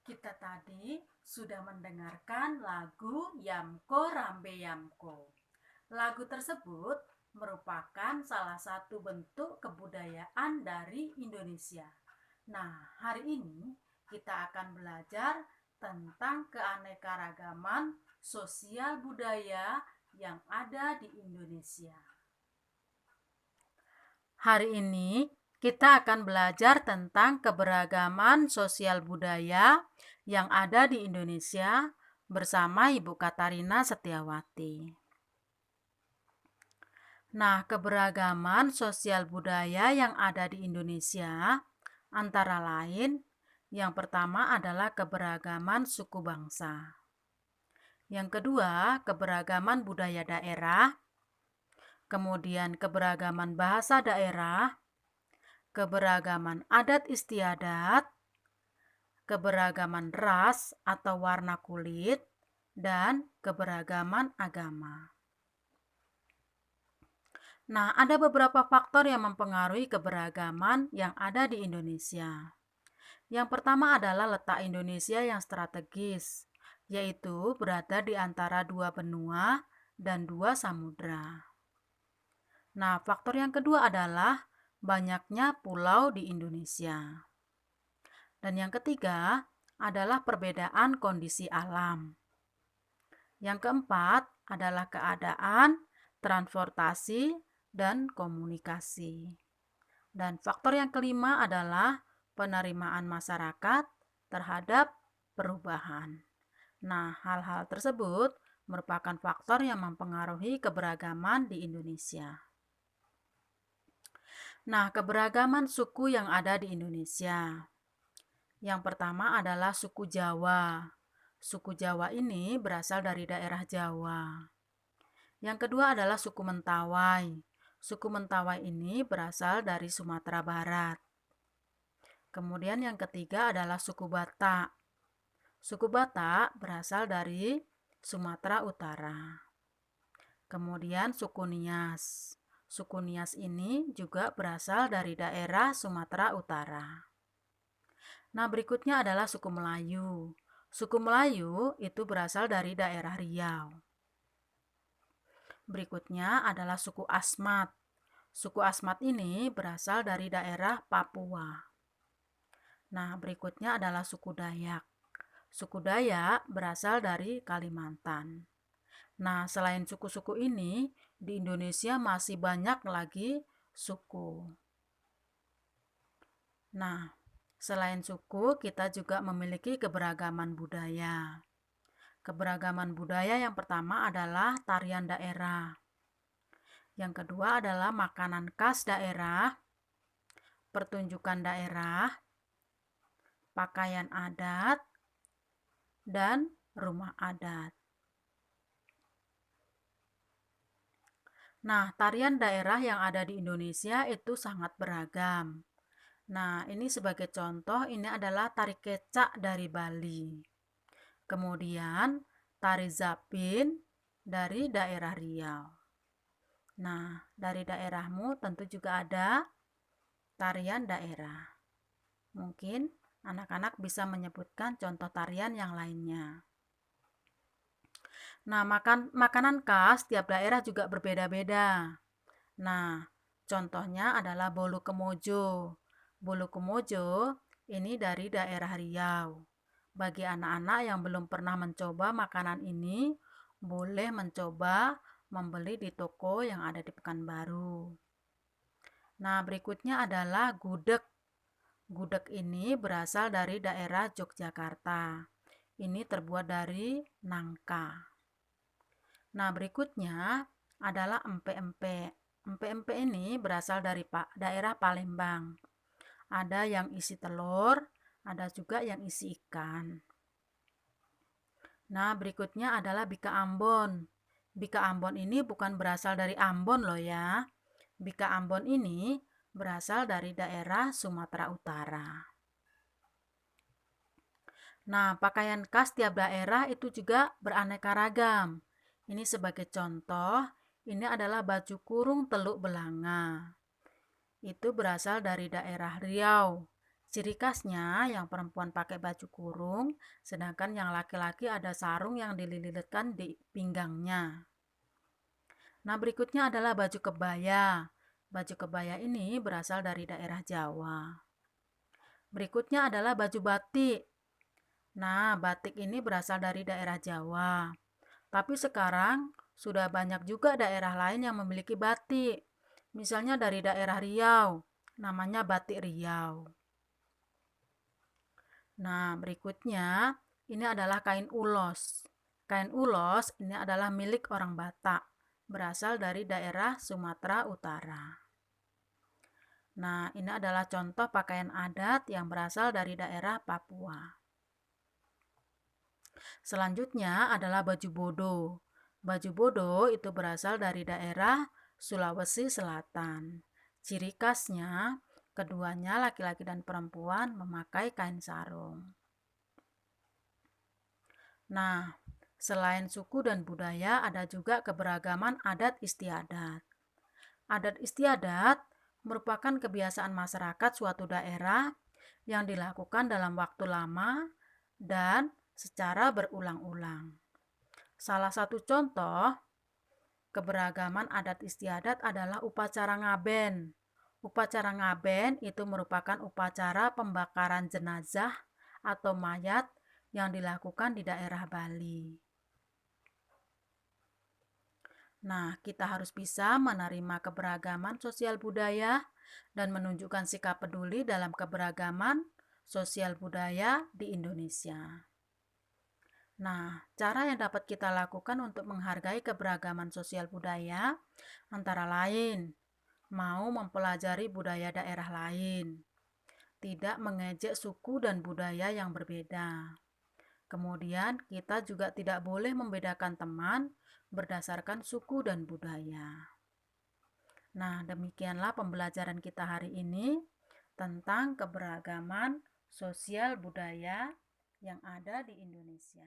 Kita tadi sudah mendengarkan lagu Yamko Rambe Yamko. Lagu tersebut merupakan salah satu bentuk kebudayaan dari Indonesia. Nah, hari ini kita akan belajar tentang keanekaragaman sosial budaya yang ada di Indonesia. Hari ini kita akan belajar tentang keberagaman sosial budaya yang ada di Indonesia bersama Ibu Katarina Setiawati. Nah, keberagaman sosial budaya yang ada di Indonesia antara lain yang pertama adalah keberagaman suku bangsa. Yang kedua, keberagaman budaya daerah. Kemudian keberagaman bahasa daerah, keberagaman adat istiadat, keberagaman ras atau warna kulit, dan keberagaman agama. Nah, ada beberapa faktor yang mempengaruhi keberagaman yang ada di Indonesia. Yang pertama adalah letak Indonesia yang strategis, yaitu berada di antara dua benua dan dua samudra. Nah, faktor yang kedua adalah banyaknya pulau di Indonesia. Dan yang ketiga adalah perbedaan kondisi alam. Yang keempat adalah keadaan, transportasi, dan komunikasi. Dan faktor yang kelima adalah penerimaan masyarakat terhadap perubahan. Nah, hal-hal tersebut merupakan faktor yang mempengaruhi keberagaman di Indonesia. Nah, keberagaman suku yang ada di Indonesia. Yang pertama adalah suku Jawa. Suku Jawa ini berasal dari daerah Jawa. Yang kedua adalah suku Mentawai. Suku Mentawai ini berasal dari Sumatera Barat. Kemudian yang ketiga adalah suku Batak. Suku Batak berasal dari Sumatera Utara. Kemudian suku Nias. Suku Nias ini juga berasal dari daerah Sumatera Utara. Nah, berikutnya adalah suku Melayu. Suku Melayu itu berasal dari daerah Riau. Berikutnya adalah suku Asmat. Suku Asmat ini berasal dari daerah Papua. Nah, berikutnya adalah suku Dayak. Suku Dayak berasal dari Kalimantan. Nah, selain suku-suku ini, di Indonesia masih banyak lagi suku. Nah, selain suku, kita juga memiliki keberagaman budaya. Keberagaman budaya yang pertama adalah tarian daerah. Yang kedua adalah makanan khas daerah, pertunjukan daerah, pakaian adat, dan rumah adat. Nah, tarian daerah yang ada di Indonesia itu sangat beragam. Nah, ini sebagai contoh, ini adalah tari kecak dari Bali. Kemudian, tari zapin dari daerah Riau. Nah, dari daerahmu tentu juga ada tarian daerah. Mungkin anak-anak bisa menyebutkan contoh tarian yang lainnya. Nah, makanan khas tiap daerah juga berbeda-beda. Nah, contohnya adalah bolu kemojo. Bolu kemojo ini dari daerah Riau. Bagi anak-anak yang belum pernah mencoba makanan ini, boleh mencoba membeli di toko yang ada di Pekanbaru. Nah, berikutnya adalah gudeg. Gudeg ini berasal dari daerah Yogyakarta. Ini terbuat dari nangka. Nah, berikutnya adalah empek-empek. Empek-empek ini berasal dari daerah Palembang. Ada yang isi telur, ada juga yang isi ikan. Nah, berikutnya adalah bika Ambon. Bika Ambon ini bukan berasal dari Ambon loh ya. Bika Ambon ini berasal dari daerah Sumatera Utara. Nah, pakaian khas tiap daerah itu juga beraneka ragam. Ini sebagai contoh, ini adalah baju kurung Teluk Belanga. Itu berasal dari daerah Riau. Ciri khasnya yang perempuan pakai baju kurung, sedangkan yang laki-laki ada sarung yang dililitkan di pinggangnya. Nah, berikutnya adalah baju kebaya. Baju kebaya ini berasal dari daerah Jawa. Berikutnya adalah baju batik. Nah, batik ini berasal dari daerah Jawa. Tapi sekarang sudah banyak juga daerah lain yang memiliki batik. Misalnya dari daerah Riau, namanya batik Riau. Nah, berikutnya ini adalah kain ulos. Kain ulos ini adalah milik orang Batak, berasal dari daerah Sumatera Utara. Nah, ini adalah contoh pakaian adat yang berasal dari daerah Papua. Selanjutnya adalah baju bodo. Baju bodo itu berasal dari daerah Sulawesi Selatan. Ciri khasnya, keduanya laki-laki dan perempuan memakai kain sarung. Nah, selain suku dan budaya, ada juga keberagaman adat istiadat. Adat istiadat merupakan kebiasaan masyarakat suatu daerah yang dilakukan dalam waktu lama dan secara berulang-ulang. Salah satu contoh keberagaman adat istiadat adalah upacara ngaben. Upacara ngaben itu merupakan upacara pembakaran jenazah atau mayat yang dilakukan di daerah Bali. Nah, kita harus bisa menerima keberagaman sosial budaya dan menunjukkan sikap peduli dalam keberagaman sosial budaya di Indonesia. Nah, cara yang dapat kita lakukan untuk menghargai keberagaman sosial budaya antara lain mau mempelajari budaya daerah lain, tidak mengejek suku dan budaya yang berbeda. Kemudian, kita juga tidak boleh membedakan teman berdasarkan suku dan budaya. Nah, demikianlah pembelajaran kita hari ini tentang keberagaman sosial budaya yang ada di Indonesia.